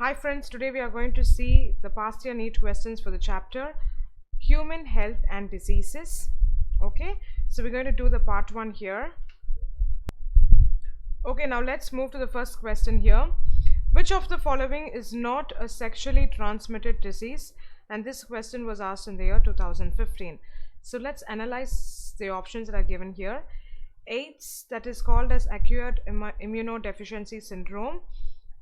Hi friends, today we are going to see the past year NEET questions for the chapter Human Health and Diseases. Okay, so we're going to do the part 1 here. Okay, now let's move to the first question here. Which of the following is not a sexually transmitted disease? And this question was asked in the year 2015. So let's analyze the options that are given here. AIDS, that is called as acquired immunodeficiency syndrome,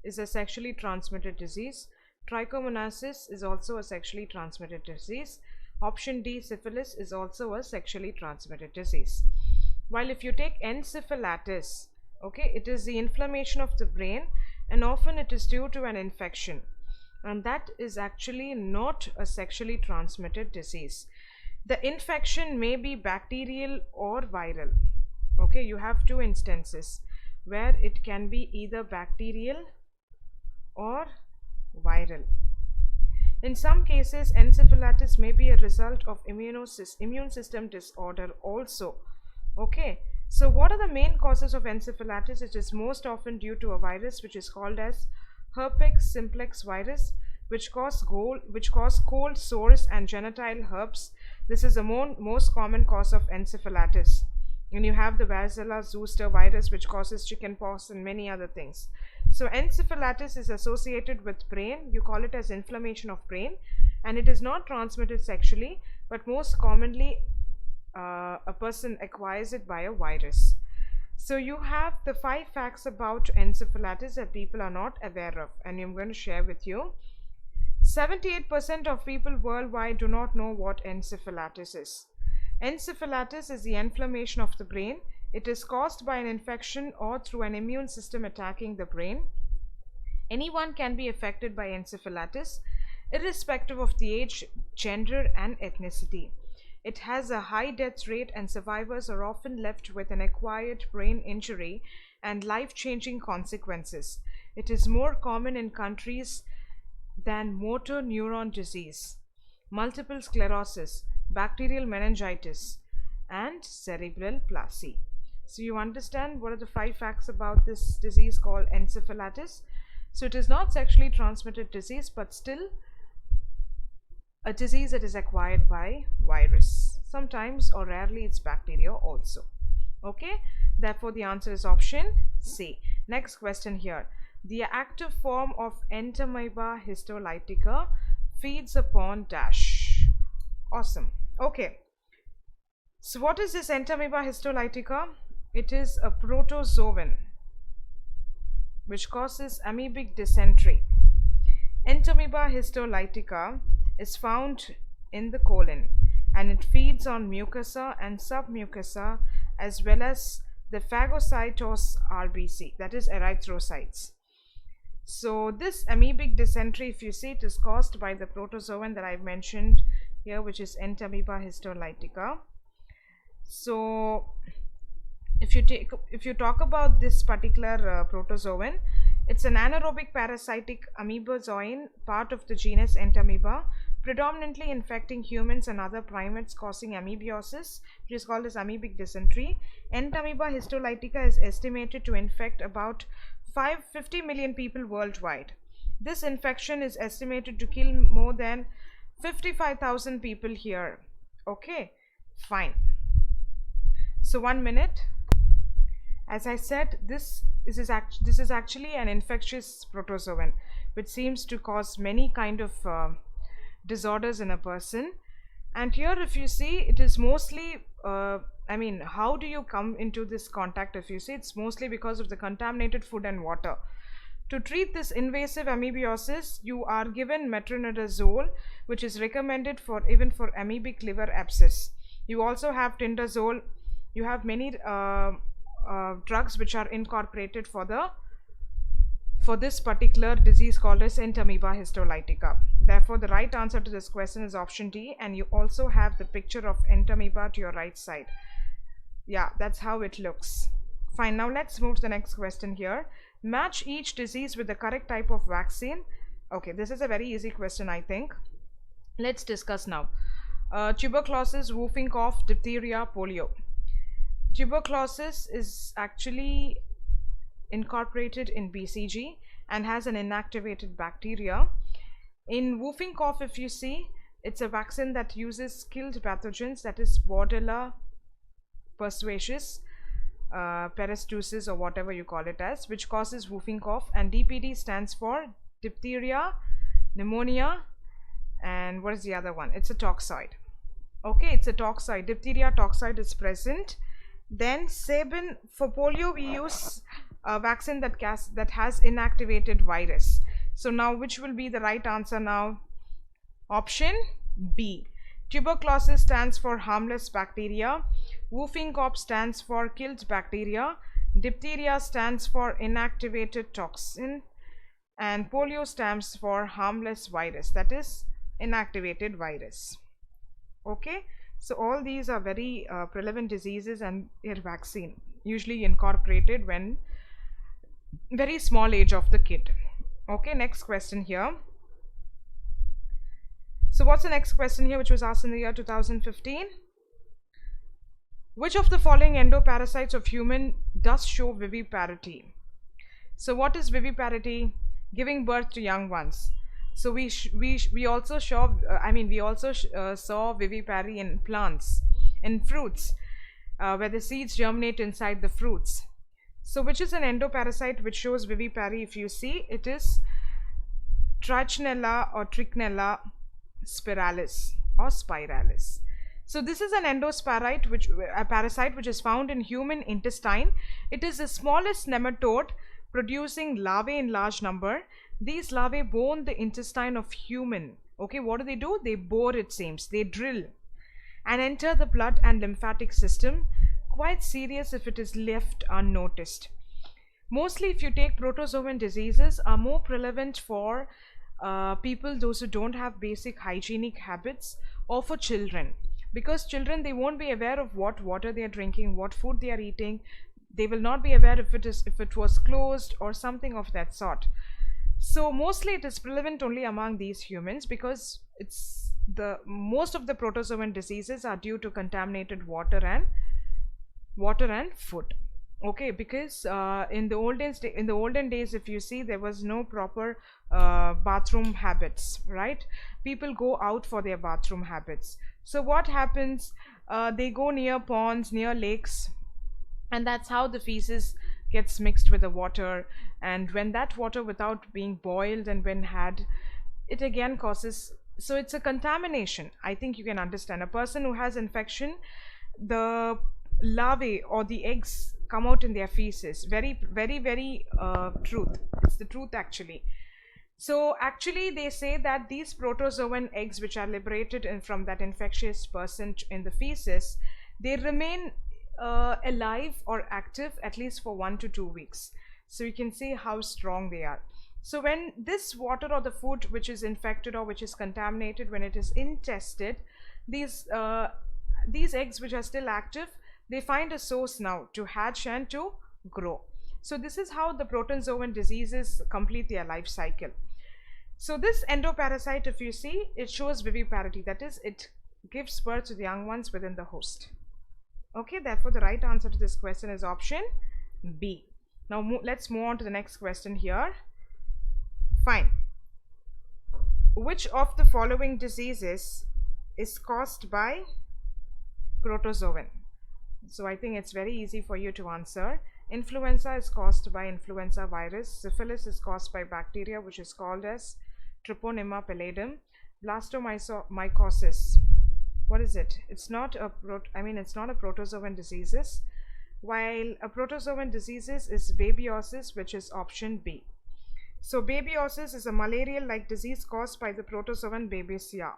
is a sexually transmitted disease. Trichomoniasis is also a sexually transmitted disease. Option D, syphilis, is also a sexually transmitted disease. While if you take encephalitis, okay, it is the inflammation of the brain, and often it is due to an infection, and that is actually not a sexually transmitted disease. The infection may be bacterial or viral. Okay, you have two instances where it can be either bacterial or viral. In some cases, encephalitis may be a result of immune system disorder also. Okay, so what are the main causes of encephalitis? It is most often due to a virus which is called as herpes simplex virus, which cause cold sores and genital herpes. This is the most common cause of encephalitis. And you have the varicella zoster virus, which causes chickenpox and many other things. So encephalitis is associated with brain. You call it as inflammation of brain, and it is not transmitted sexually, but most commonly a person acquires it by a virus. So you have the 5 facts about encephalitis that people are not aware of, and I'm going to share with you. 78% of people worldwide do not know what encephalitis is. Encephalitis is the inflammation of the brain. It is caused by an infection or through an immune system attacking the brain. Anyone can be affected by encephalitis, irrespective of the age, gender, and ethnicity. It has a high death rate, and survivors are often left with an acquired brain injury and life-changing consequences. It is more common in countries than motor neuron disease, multiple sclerosis, bacterial meningitis, and cerebral palsy. So you understand what are the 5 facts about this disease called encephalitis. So it is not sexually transmitted disease, but still a disease that is acquired by virus. Sometimes or rarely it's bacteria also. Okay, therefore the answer is option C. Next question here. The active form of Entamoeba histolytica feeds upon dash. Awesome. Okay, so what is this Entamoeba histolytica? It is a protozoan which causes amoebic dysentery. Entamoeba histolytica is found in the colon, and it feeds on mucosa and submucosa as well as the phagocytosed RBC, that is erythrocytes. So this amoebic dysentery, if you see, it is caused by the protozoan that I mentioned here, which is Entamoeba histolytica. So if you talk about this particular protozoan, it's an anaerobic parasitic amoebozoan, part of the genus Entamoeba, predominantly infecting humans and other primates, causing amebiosis, which is called as amoebic dysentery. Entamoeba histolytica is estimated to infect about 50 million people worldwide. This infection is estimated to kill more than 55,000 people here. Okay, fine. So 1 minute. As I said, this is actually an infectious protozoan which seems to cause many kind of disorders in a person. And here if you see, it is mostly how do you come into this contact? If you see, it's mostly because of the contaminated food and water. To treat this invasive amebiosis, you are given metronidazole, which is recommended even for amoebic liver abscess. You also have tindazole. You have many drugs which are incorporated for this particular disease called as Entamoeba histolytica. Therefore, the right answer to this question is option D, and you also have the picture of Entamoeba to your right side. Yeah, that's how it looks. Fine, now let's move to the next question here. Match each disease with the correct type of vaccine. Okay, this is a very easy question, I think. Let's discuss now. Tuberculosis, whooping cough, diphtheria, polio. Tuberculosis is actually incorporated in BCG, and has an inactivated bacteria. In whooping cough, if you see, it's a vaccine that uses killed pathogens, that is Bordella persuasis, pertussis, or whatever you call it as, which causes whooping cough. And DPD stands for diphtheria, pneumonia, and what is the other one? It's a toxoid. Okay, it's a toxoid. Diphtheria toxoid is present. Then Sabin, for polio we use a vaccine that has inactivated virus. So now which will be the right answer now? Option B. Tuberculosis stands for harmless bacteria. Whooping cough stands for killed bacteria. Diphtheria stands for inactivated toxin. And polio stands for harmless virus, that is inactivated virus. Okay, so all these are very prevalent diseases and their vaccine usually incorporated when very small age of the kid. Okay, next question here. So what's the next question here, which was asked in the year 2015? Which of the following endoparasites of human does show viviparity? So what is viviparity? Giving birth to young ones. So we also saw saw vivipary in plants, in fruits, where the seeds germinate inside the fruits. So which is an endoparasite which shows vivipary? If you see, it is Trichinella or Trichinella spiralis or spiralis. So this is an endoparasite, a parasite which is found in human intestine. It is the smallest nematode, producing larvae in large number. These larvae bore the intestine of human. Okay, what do? They bore, it seems. They drill and enter the blood and lymphatic system. Quite serious if it is left unnoticed. Mostly, if you take protozoan diseases, are more prevalent for people, those who don't have basic hygienic habits, or for children. Because children, they won't be aware of what water they are drinking, what food they are eating. They will not be aware if it was closed or something of that sort. So mostly it is prevalent only among these humans, because most of the protozoan diseases are due to contaminated water and food. Okay, because in the olden days, if you see, there was no proper bathroom habits, right? People go out for their bathroom habits. So what happens? They go near ponds, near lakes, and that's how the feces gets mixed with the water. And when that water, without being boiled and when had, it again causes, so it's a contamination. I think you can understand. A person who has infection, the larvae or the eggs come out in their feces. Very, very, very truth. It's the truth actually. So actually they say that these protozoan eggs which are liberated from that infectious person in the feces, they remain alive or active at least for 1 to 2 weeks. So you can see how strong they are. So when this water or the food which is infected or which is contaminated, when it is ingested, these eggs which are still active, they find a source now to hatch and to grow. So this is how the protozoan diseases complete their life cycle. So this endoparasite, if you see, it shows viviparity, that is, it gives birth to the young ones within the host. Okay, therefore the right answer to this question is option B. Now let's move on to the next question here. Fine. Which of the following diseases is caused by protozoan? So I think it's very easy for you to answer. Influenza is caused by influenza virus. Syphilis is caused by bacteria which is called as Treponema pallidum. Blastomycosis, what is it? It's not a protozoan diseases. While a protozoan diseases is babiosis, which is option B. So babiosis is a malarial-like disease caused by the protozoan Babesia.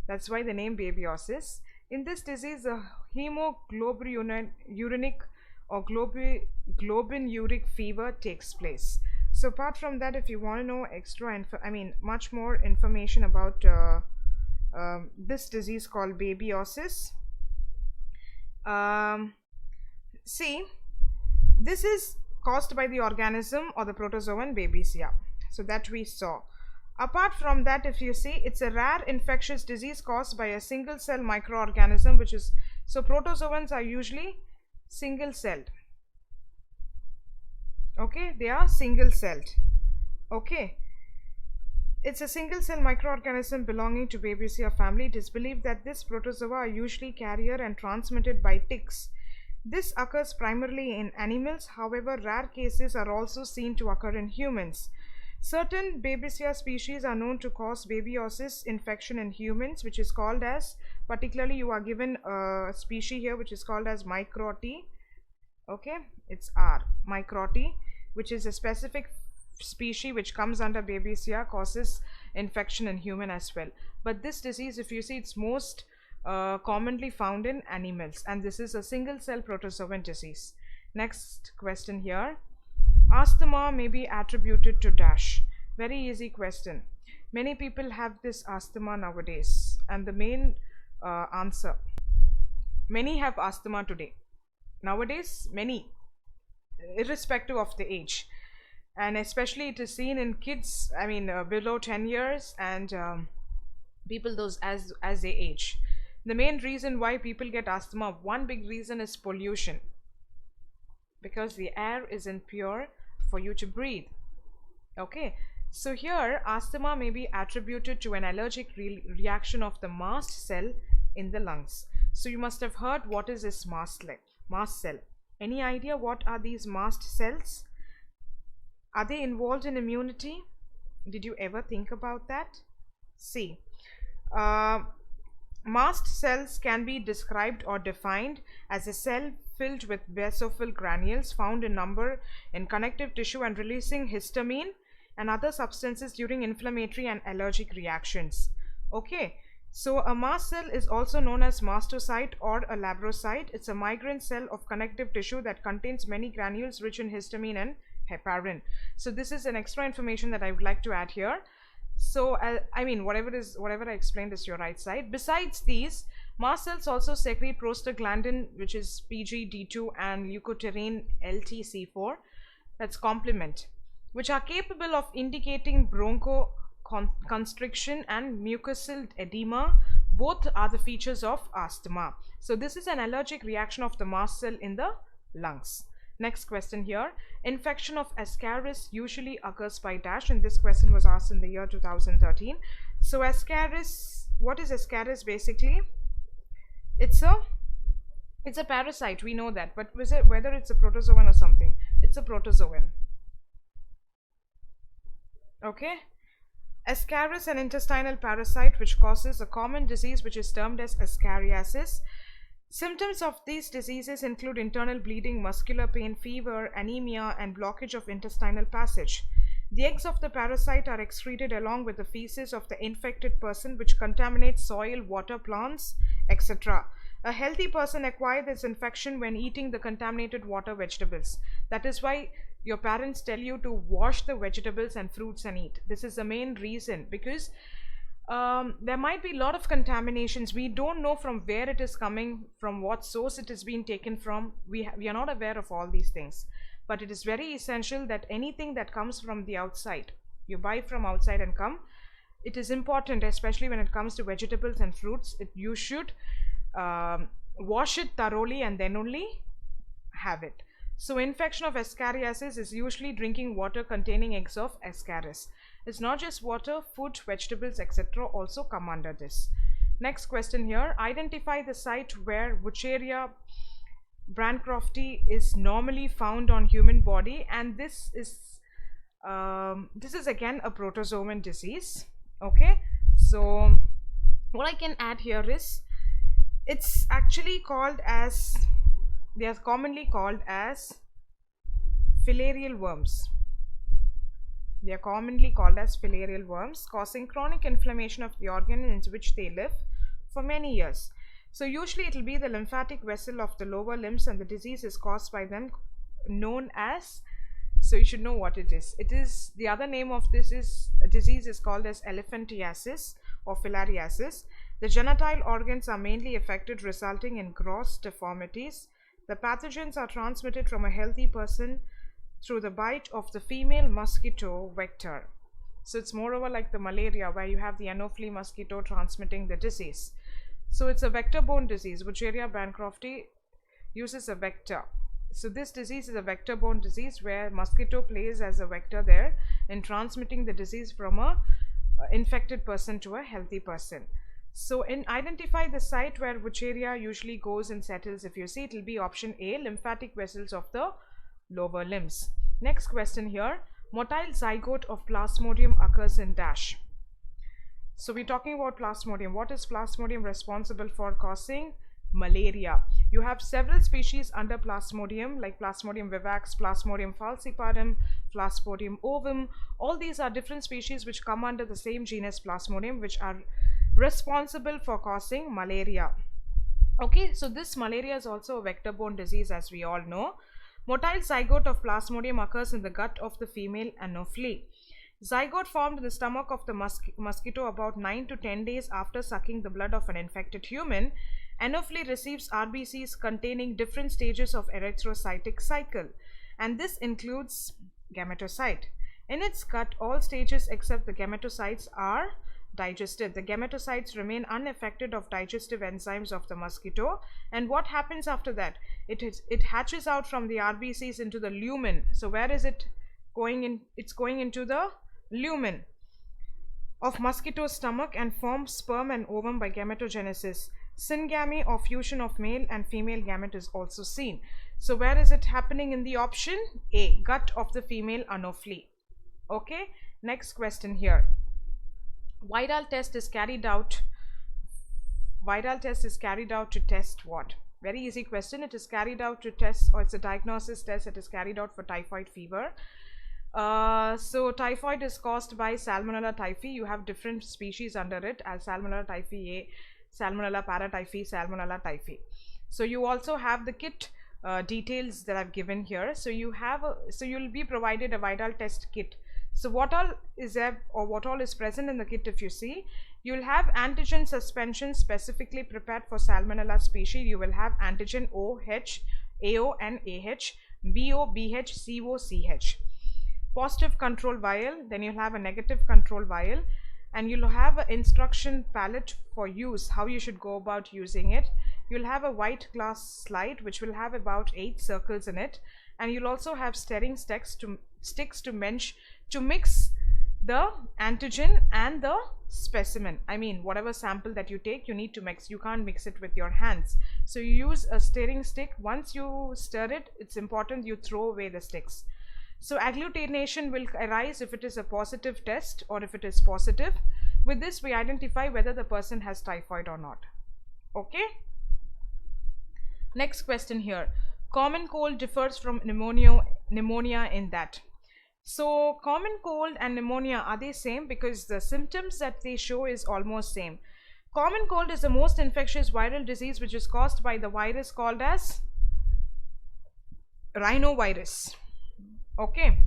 That's why the name babiosis. In this disease, a hemoglobinuric or globinuric fever takes place. So apart from that, if you want to know much more information about this disease called babiosis, see, this is caused by the organism or the protozoan Babesia. So that we saw. Apart from that, if you see, it's a rare infectious disease caused by a single cell microorganism, which is, so protozoans are usually single celled. Okay, they are single celled. Okay. It's a single-cell microorganism belonging to Babesia family. It is believed that this protozoa are usually carrier and transmitted by ticks. This occurs primarily in animals. However, rare cases are also seen to occur in humans. Certain Babesia species are known to cause babyosis infection in humans, which is called as, particularly you are given a species here which is called as microti. Okay, it's R, microti, which is a specific species which comes under Babesia, causes infection in human as well. But this disease, if you see, it's most commonly found in animals, and this is a single cell protozoan disease. Next question here. Asthma may be attributed to dash. Very easy question. Many people have this asthma nowadays, and the main answer, many have asthma today. Nowadays, many, irrespective of the age. And especially it is seen in kids, I mean below 10 years and people those as they age. The main reason why people get asthma, one big reason is pollution, because the air isn't pure for you to breathe. Okay, so here asthma may be attributed to an allergic reaction of the mast cell in the lungs. So you must have heard what is this mast cell. Any idea what are these mast cells? Are they involved in immunity? Did you ever think about that? See, mast cells can be described or defined as a cell filled with basophil granules found in number in connective tissue and releasing histamine and other substances during inflammatory and allergic reactions. Okay, so a mast cell is also known as mastocyte or a labrocyte. It's a migrant cell of connective tissue that contains many granules rich in histamine and heparin. So this is an extra information that I would like to add here. So I mean whatever I explained is your right side. Besides these, mast cells also secrete prostaglandin, which is PGD2, and leukotriene LTC4, that's complement, which are capable of indicating bronchoconstriction and mucosal edema. Both are the features of asthma. So this is an allergic reaction of the mast cell in the lungs. Next question here. Infection of Ascaris usually occurs by dash, and this question was asked in the year 2013. So Ascaris, what is Ascaris basically? It's a parasite, we know that, but whether it's a protozoan or something, it's a protozoan. Okay, Ascaris, an intestinal parasite which causes a common disease which is termed as Ascariasis. Symptoms of these diseases include internal bleeding, muscular pain, fever, anemia, and blockage of intestinal passage. The eggs of the parasite are excreted along with the feces of the infected person, which contaminates soil, water, plants, etc. A healthy person acquires this infection when eating the contaminated water vegetables. That is why your parents tell you to wash the vegetables and fruits and eat. This is the main reason, because there might be a lot of contaminations. We don't know from where it is coming, from what source it is being taken from. We are not aware of all these things, but it is very essential that anything that comes from the outside, you buy from outside and come, it is important, especially when it comes to vegetables and fruits, you should wash it thoroughly and then only have it. So infection of Ascariasis is usually drinking water containing eggs of Ascaris. It's not just water, food, vegetables, etc. also come under this. Next question here. Identify the site where Wucheria bancrofti is normally found on human body, and this is again a protozoan disease. Okay, so what I can add here is, it's actually called as, they are commonly called as filarial worms. They are commonly called as filarial worms, causing chronic inflammation of the organ in which they live for many years. So usually it will be the lymphatic vessel of the lower limbs, and the disease is caused by them, known as, so you should know what it is. It is, the other name of this is, disease is called as elephantiasis or filariasis. The genital organs are mainly affected, resulting in gross deformities. The pathogens are transmitted from a healthy person through the bite of the female mosquito vector. So it's moreover like the malaria, where you have the Anopheles mosquito transmitting the disease. So it's a vector-borne disease. Wucheria bancrofti uses a vector. So this disease is a vector-borne disease where mosquito plays as a vector there in transmitting the disease from a infected person to a healthy person. So identify the site where Wucheria usually goes and settles. If you see, it will be option A, lymphatic vessels of the lower limbs. Next question here, motile zygote of Plasmodium occurs in dash. So we're talking about Plasmodium. What is Plasmodium responsible for causing? Malaria. You have several species under Plasmodium like Plasmodium vivax, Plasmodium falciparum, Plasmodium ovum. All these are different species which come under the same genus Plasmodium, which are responsible for causing malaria. Okay, so this malaria is also a vector-borne disease, as we all know. Motile zygote of Plasmodium occurs in the gut of the female Anopheles. Zygote formed in the stomach of the mosquito about 9 to 10 days after sucking the blood of an infected human. Anopheles receives RBCs containing different stages of erythrocytic cycle, and this includes gametocyte. In its gut, all stages except the gametocytes are digested. The gametocytes remain unaffected of digestive enzymes of the mosquito, and what happens after that? It hatches out from the RBCs into the lumen. So where is it going in? It's going into the lumen of mosquito's stomach and forms sperm and ovum by gametogenesis. Syngamy or fusion of male and female gamete is also seen. So where is it happening in the option A, gut of the female Anopheles? Okay, next question here. Viral test is carried out to test what? Very easy question. It is carried out to test, or it's a diagnosis test. It is carried out for typhoid fever. So typhoid is caused by Salmonella typhi. You have different species under it, as Salmonella typhi A, Salmonella paratyphi, Salmonella typhi. So you also have the kit details that I've given here. So you'll be provided a viral test kit. So what all is there, or what all is present in the kit? If you see, you'll have antigen suspension specifically prepared for Salmonella species. You will have antigen OH, AO and AH, BO, BH, CO, CH. Positive control vial, then you'll have a negative control vial, and you'll have an instruction palette for use, how you should go about using it. You'll have a white glass slide which will have about 8 circles in it, and you'll also have stirring sticks to mix the antigen and the specimen. I mean, whatever sample that you take, you need to mix. You can't mix it with your hands. So you use a stirring stick. Once you stir it, it's important you throw away the sticks. So agglutination will arise if it is a positive test or if it is positive. With this, we identify whether the person has typhoid or not. Okay. Next question here. Common cold differs from pneumonia in that. So common cold and pneumonia, are they same? Because the symptoms that they show is almost same. Common cold is the most infectious viral disease which is caused by the virus called as rhinovirus. Okay,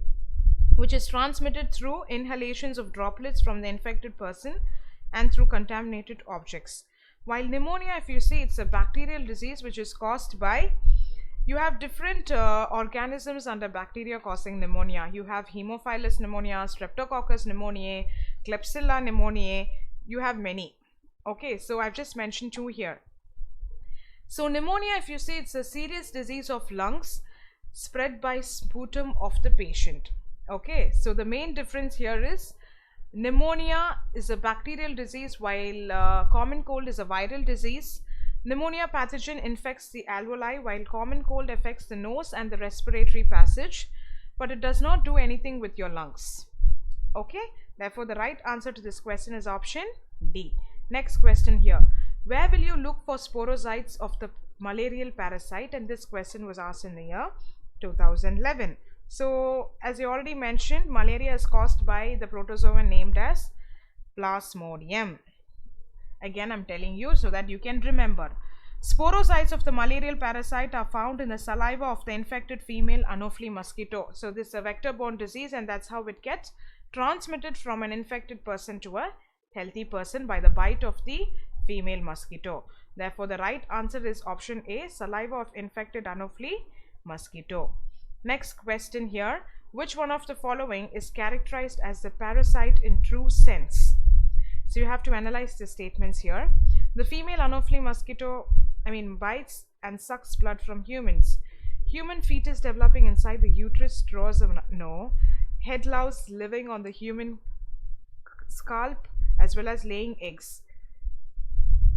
which is transmitted through inhalations of droplets from the infected person and through contaminated objects. While pneumonia, if you see, it's a bacterial disease which is caused by, you have different organisms under bacteria causing pneumonia. You have Haemophilus pneumonia, Streptococcus pneumoniae, Klebsiella pneumoniae. You have many. Okay, so I've just mentioned 2 here. So pneumonia, if you see, it's a serious disease of lungs spread by sputum of the patient. Okay, so the main difference here is pneumonia is a bacterial disease while common cold is a viral disease. Pneumonia pathogen infects the alveoli while common cold affects the nose and the respiratory passage, but it does not do anything with your lungs. Okay, therefore the right answer to this question is option D. Next question here. Where will you look for sporozoites of the malarial parasite? And this question was asked in the year 2011. So as you already mentioned, malaria is caused by the protozoan named as Plasmodium. Again, I'm telling you so that you can remember. Sporozoites of the malarial parasite are found in the saliva of the infected female Anopheles mosquito. So this is a vector-borne disease, and that's how it gets transmitted from an infected person to a healthy person by the bite of the female mosquito. Therefore, the right answer is option A, saliva of infected Anopheles mosquito. Next question here. Which one of the following is characterized as the parasite in true sense? So you have to analyze the statements here. The female Anopheles mosquito, bites and sucks blood from humans. Human fetus developing inside the uterus draws a no. Head louse living on the human scalp as well as laying eggs.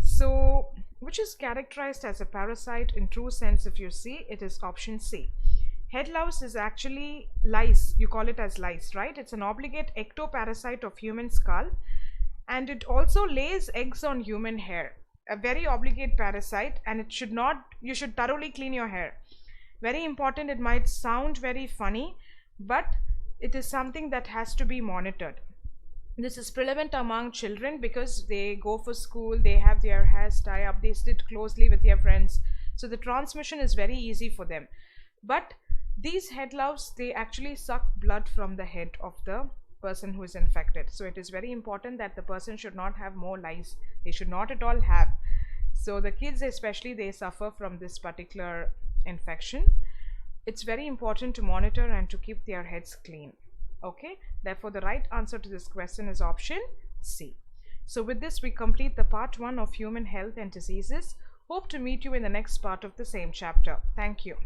So, which is characterized as a parasite in true sense? If you see, it is option C. Head louse is actually lice. You call it as lice, right? It's an obligate ectoparasite of human scalp, and it also lays eggs on human hair. A very obligate parasite, and it should not, you should thoroughly clean your hair. Very important. It might sound very funny, but it is something that has to be monitored. This is prevalent among children because they go for school, they have their hairs tied up, they sit closely with their friends. So the transmission is very easy for them. But these head louse, they actually suck blood from the head of the person who is infected. So it is very important that the person should not have more lice. They should not at all have. So the kids especially, they suffer from this particular infection. It's very important to monitor and to keep their heads clean. Okay, therefore the right answer to this question is option C. So with this we complete the part 1 of human health and diseases. Hope to meet you in the next part of the same chapter. Thank you.